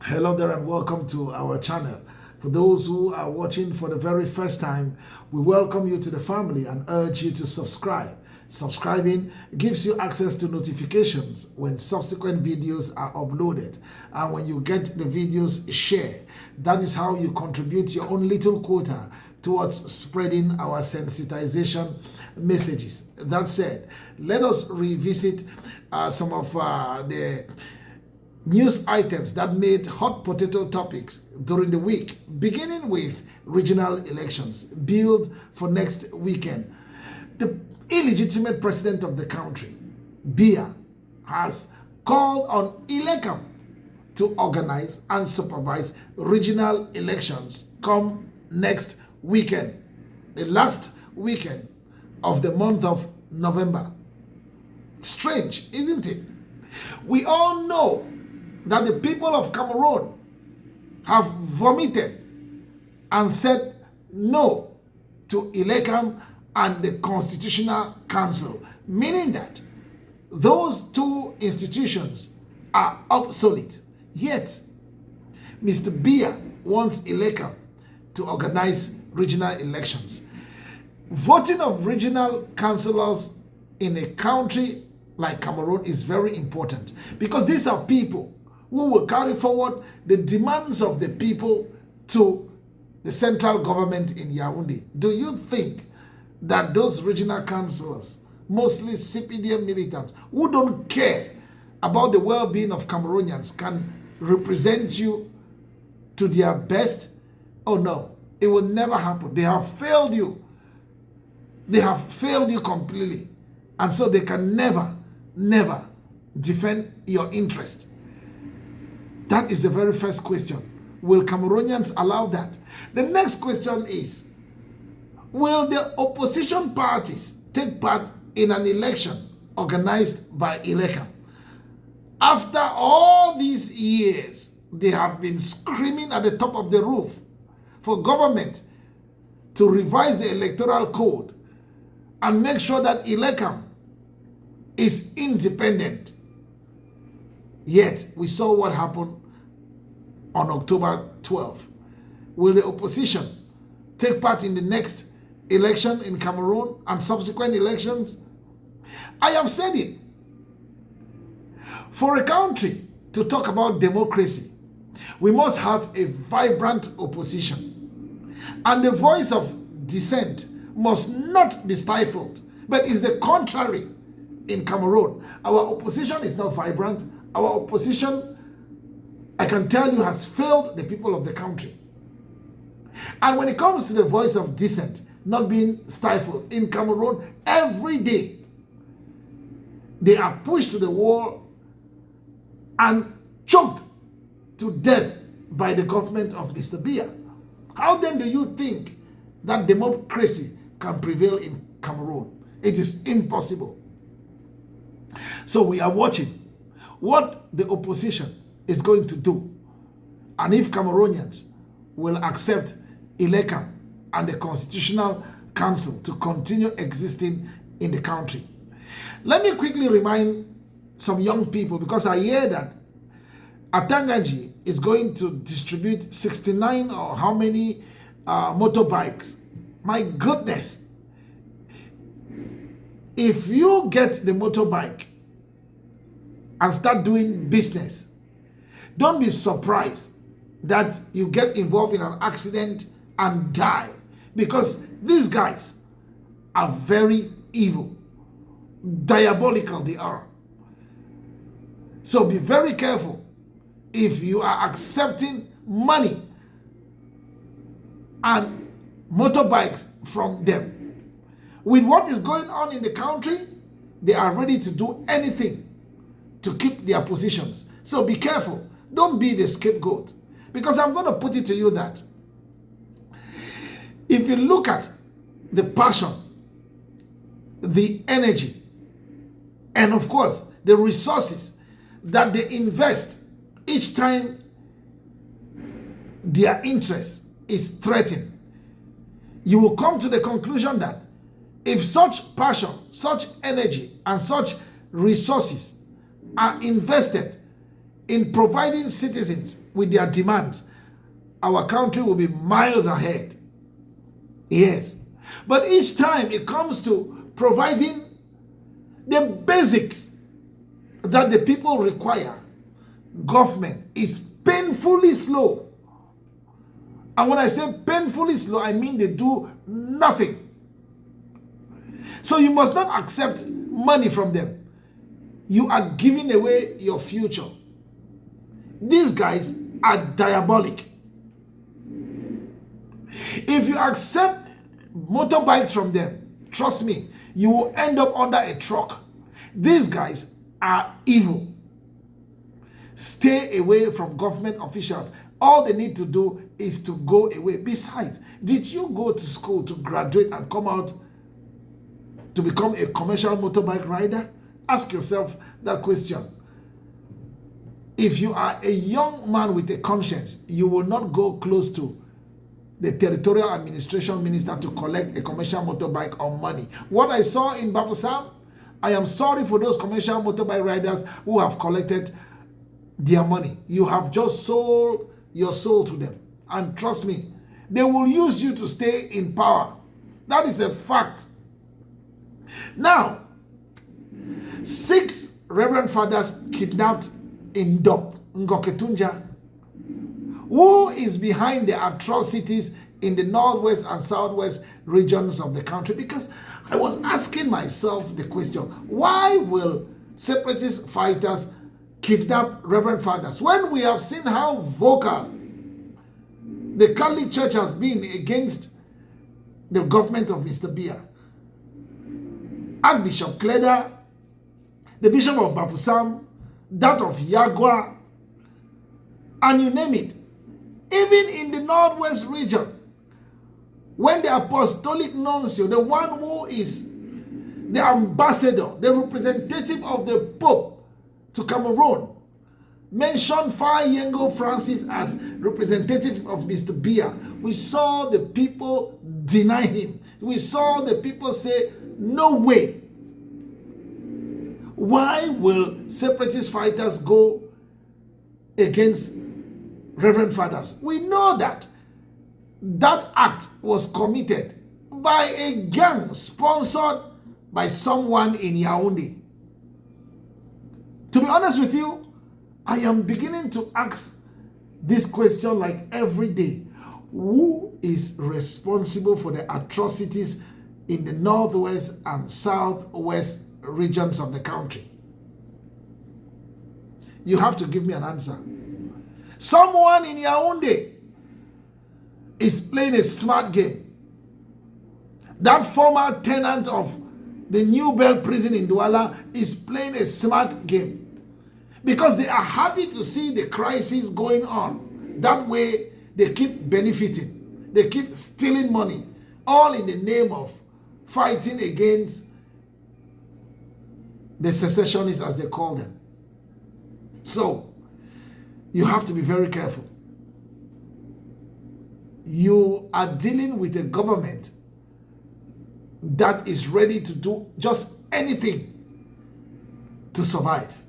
Hello there and welcome to our channel. For those who are watching for the very first time, we welcome you to the family and urge you to subscribe. Subscribing gives you access to notifications when subsequent videos are uploaded, and when you get the videos, share. That is how you contribute your own little quota towards spreading our sensitization messages. That said, let us revisit some of the news items that made hot potato topics during the week, beginning with regional elections billed for next weekend. The illegitimate president of the country, Biya, has called on ELECAM to organize and supervise regional elections come next weekend, the last weekend of the month of November. Strange, isn't it? We all know that the people of Cameroon have vomited and said no to ELECAM and the Constitutional Council, meaning that those two institutions are obsolete. Yet, Mr. Biya wants ELECAM to organize regional elections. Voting of regional councillors in a country like Cameroon is very important, because these are people who will carry forward the demands of the people to the central government in Yaoundé. Do you think that those regional councillors, mostly CPDM militants, who don't care about the well-being of Cameroonians, can represent you to their best? Oh no, it will never happen. They have failed you. They have failed you completely. And so they can never defend your interest. That is the very first question. Will Cameroonians allow that? The next question is, will the opposition parties take part in an election organized by ELECAM? After all these years, they have been screaming at the top of the roof for government to revise the electoral code and make sure that ELECAM is independent. Yet, we saw what happened on October 12th. Will the opposition take part in the next election in Cameroon and subsequent elections? I have said it. For a country to talk about democracy, we must have a vibrant opposition. And the voice of dissent must not be stifled, but is the contrary in Cameroon. Our opposition is not vibrant. Our opposition, I can tell you, has failed the people of the country. And when it comes to the voice of dissent not being stifled in Cameroon, every day they are pushed to the wall and choked to death by the government of Mr. Biya. How then do you think that democracy can prevail in Cameroon? It is impossible. So we are watching what the opposition is going to do, and if Cameroonians will accept ELECAM and the Constitutional Council to continue existing in the country. Let me quickly remind some young people, because I hear that Atangaji is going to distribute 69 or how many motorbikes. My goodness. If you get the motorbike and start doing business, don't be surprised that you get involved in an accident and die, because these guys are very evil, diabolical they are. So be very careful if you are accepting money and motorbikes from them. With what is going on in the country, they are ready to do anything to keep their positions. So be careful. Don't be the scapegoat. Because I'm going to put it to you that if you look at the passion, the energy, and of course the resources that they invest each time their interest is threatened, you will come to the conclusion that if such passion, such energy, and such resources are invested in providing citizens with their demands, our country will be miles ahead. Yes. But each time it comes to providing the basics that the people require, government is painfully slow. And when I say painfully slow, I mean they do nothing. So you must not accept money from them. You are giving away your future. These guys are diabolic. If you accept motorbikes from them, trust me, you will end up under a truck. These guys are evil. Stay away from government officials. All they need to do is to go away. Besides, did you go to school to graduate and come out to become a commercial motorbike rider? Ask yourself that question. If you are a young man with a conscience, you will not go close to the territorial administration minister to collect a commercial motorbike or money. What I saw in Bafusam, I am sorry for those commercial motorbike riders who have collected their money. You have just sold your soul to them. And trust me, they will use you to stay in power. That is a fact. Now, 6 Reverend Fathers kidnapped in Dop, Ngoketunja. Who is behind the atrocities in the northwest and southwest regions of the country? Because I was asking myself the question, why will separatist fighters kidnap Reverend Fathers when we have seen how vocal the Catholic Church has been against the government of Mr. Biya? Archbishop Kleda, the Bishop of Bafusam, that of Yagua, and you name it. Even in the northwest region, when the apostolic nuncio, the one who is the ambassador, the representative of the Pope to Cameroon, mentioned Fa Yengo Francis as representative of Mr. Biya, we saw the people deny him. We saw the people say, no way. Why will separatist fighters go against Reverend Fathers? We know that that act was committed by a gang sponsored by someone in Yaoundé. To be honest with you, I am beginning to ask this question like every day. Who is responsible for the atrocities in the northwest and southwest regions of the country? You have to give me an answer. Someone in Yaoundé is playing a smart game. That former tenant of the New Bell prison in Douala is playing a smart game because they are happy to see the crisis going on. That way, they keep benefiting. They keep stealing money, all in the name of fighting against the secessionists, as they call them. So, you have to be very careful. You are dealing with a government that is ready to do just anything to survive.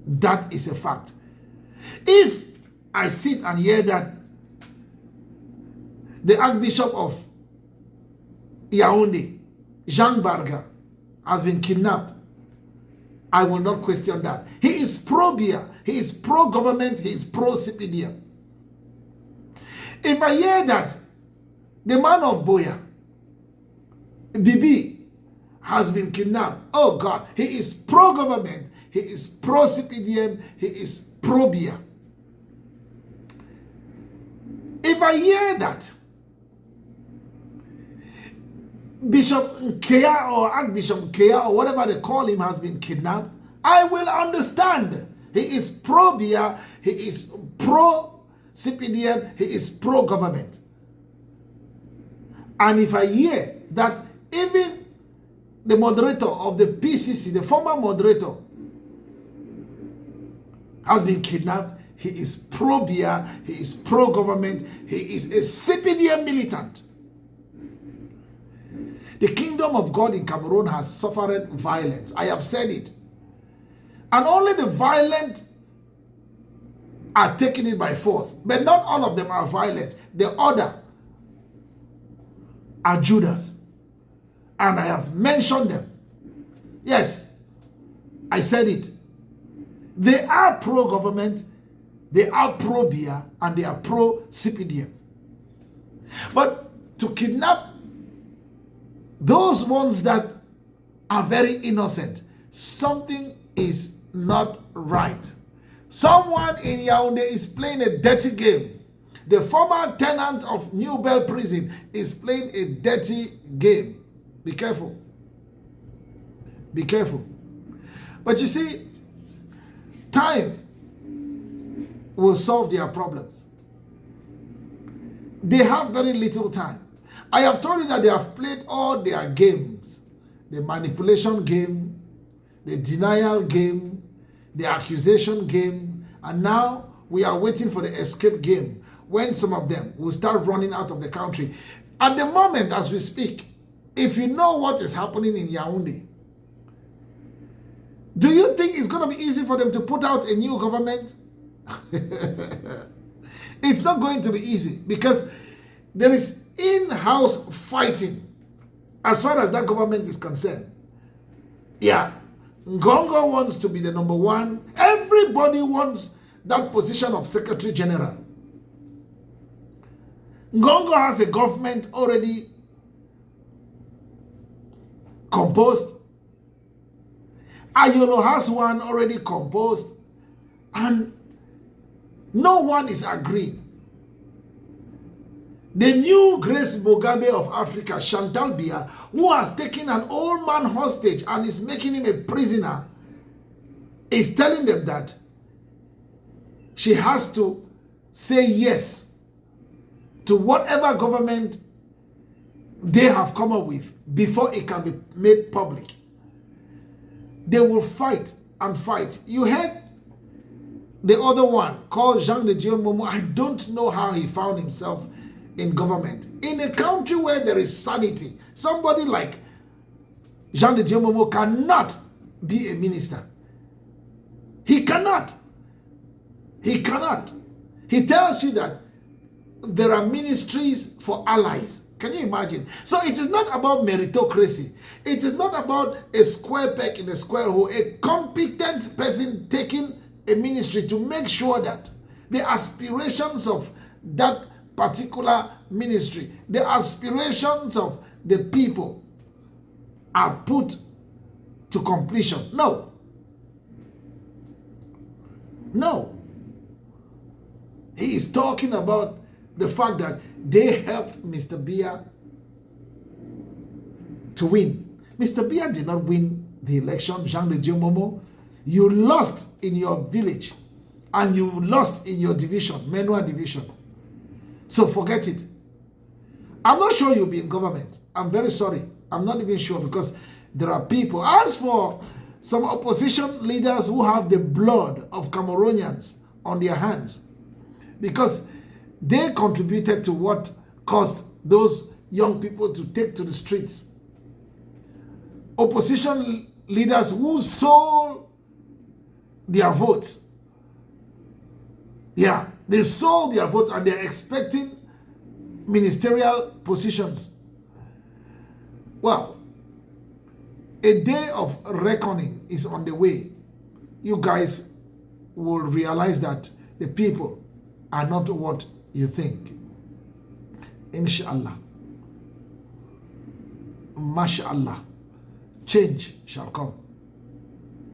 That is a fact. If I sit and hear that the Archbishop of Yaoundé, Jean Barga, has been kidnapped, I will not question that. He is pro-Biya, he is pro-government, he is pro-CPDM. If I hear that the man of Boya, Bibi, has been kidnapped, oh God, he is pro-government, he is pro-CPDM, he is pro-Biya. If I hear that Bishop Nkea or Archbishop Nkea or whatever they call him has been kidnapped, I will understand. He is pro-Biya, he is pro-CPDM, he is pro-government. And if I hear that even the moderator of the PCC, the former moderator, has been kidnapped, he is pro-Biya, he is pro-government, he is a CPDM militant. The kingdom of God in Cameroon has suffered violence. I have said it. And only the violent are taking it by force. But not all of them are violent. The other are Judas. And I have mentioned them. Yes, I said it. They are pro-government, they are pro-beer, and they are pro-CPDM. But to kidnap those ones that are very innocent, something is not right. Someone in Yaoundé is playing a dirty game. The former tenant of New Bell Prison is playing a dirty game. Be careful. Be careful. But you see, time will solve their problems. They have very little time. I have told you that they have played all their games. The manipulation game, the denial game, the accusation game, and now we are waiting for the escape game when some of them will start running out of the country. At the moment as we speak, if you know what is happening in Yaoundé, do you think it's going to be easy for them to put out a new government? It's not going to be easy because there is in-house fighting as far as that government is concerned. Yeah, Ngongo wants to be the number one. Everybody wants that position of Secretary General. Ngongo has a government already composed. Ayolo has one already composed. And no one is agreeing. The new Grace Mugabe of Africa, Chantal Biya, who has taken an old man hostage and is making him a prisoner, is telling them that she has to say yes to whatever government they have come up with before it can be made public. They will fight and fight. You heard the other one called Jean de Dieu Momo. I don't know how he found himself in government. In a country where there is sanity, somebody like Jean de Dieu Momo cannot be a minister. He cannot. He cannot. He tells you that there are ministries for allies. Can you imagine? So it is not about meritocracy. It is not about a square peg in a square hole. A competent person taking a ministry to make sure that the aspirations of that particular ministry, the aspirations of the people are put to completion. No. No. He is talking about the fact that they helped Mr. Biya to win. Mr. Biya did not win the election, Jean de Dieu Momo. You lost in your village and you lost in your division, Menua division. So forget it. I'm not sure you'll be in government. I'm very sorry. I'm not even sure because there are people. As for some opposition leaders who have the blood of Cameroonians on their hands, because they contributed to what caused those young people to take to the streets. Opposition leaders who sold their votes. Yeah, they sold their votes and they're expecting ministerial positions. Well, a day of reckoning is on the way. You guys will realize that the people are not what you think. Inshallah. Mashallah. Change shall come.